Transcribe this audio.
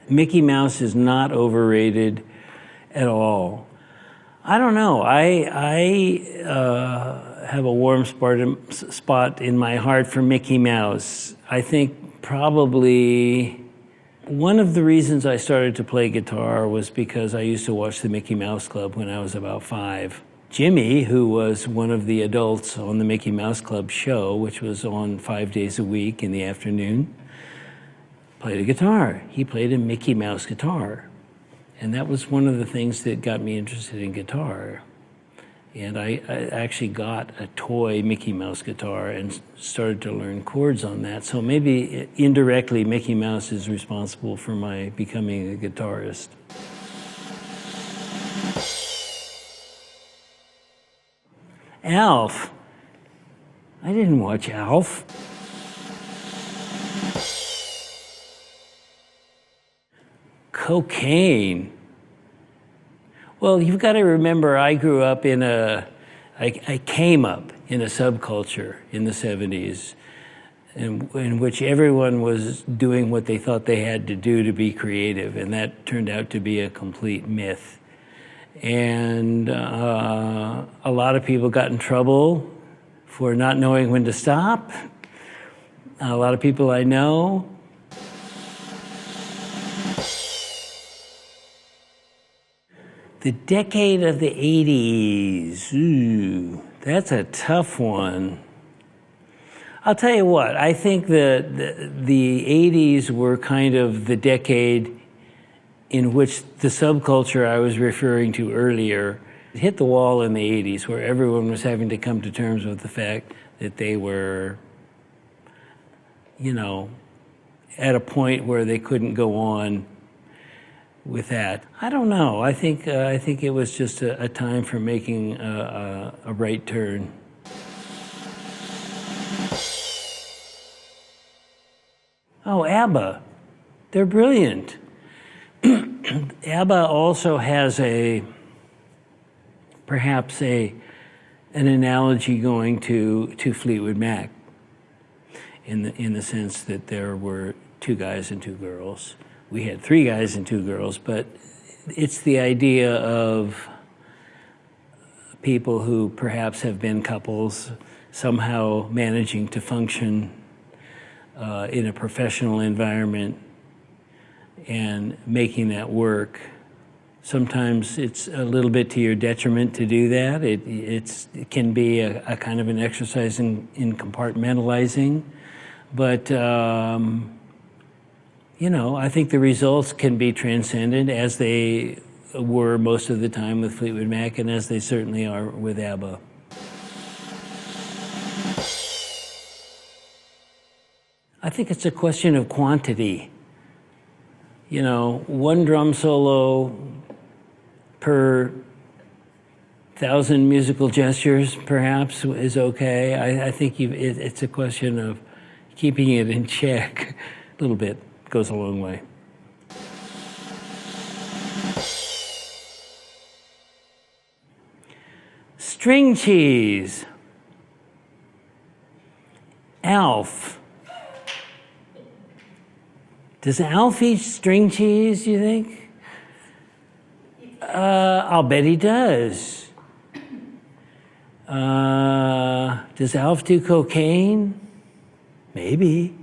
Mickey Mouse is not overrated at all. I don't know. I have a warm spot in my heart for Mickey Mouse. I think probably one of the reasons I started to play guitar was because I used to watch the Mickey Mouse Club when I was about 5. Jimmy, who was one of the adults on the Mickey Mouse Club show, which was on 5 days a week in the afternoon, played a guitar. He played a Mickey Mouse guitar. And that was one of the things that got me interested in guitar. And I actually got a toy Mickey Mouse guitar and started to learn chords on that. So maybe indirectly Mickey Mouse is responsible for my becoming a guitarist. Alf. I didn't watch Alf. Cocaine. Well, you've got to remember, I came up in a subculture in the 70s in which everyone was doing what they thought they had to do to be creative, and that turned out to be a complete myth. And a lot of people got in trouble for not knowing when to stop. A lot of people I know. The decade of the 80s, ooh, that's a tough one. I'll tell you what, I think that the 80s were kind of the decade in which the subculture I was referring to earlier hit the wall in the 80s, where everyone was having to come to terms with the fact that they were, at a point where they couldn't go on with that. I don't know. I think it was just a time for making a right turn. Oh, Abba. They're brilliant. Abba also has perhaps an analogy going to Fleetwood Mac in the sense that there were 2 guys and 2 girls. We had 3 guys and 2 girls, but it's the idea of people who perhaps have been couples somehow managing to function in a professional environment and making that work. Sometimes it's a little bit to your detriment to do that. It can be a kind of an exercise in compartmentalizing, but I think the results can be transcendent, as they were most of the time with Fleetwood Mac, and as they certainly are with Abba. I think it's a question of quantity. 1 drum solo per 1,000 musical gestures, perhaps, is okay. I think it's a question of keeping it in check a little bit. Goes a long way. String cheese. Alf. Does Alf eat string cheese, you think? I'll bet he does. Does Alf do cocaine? Maybe.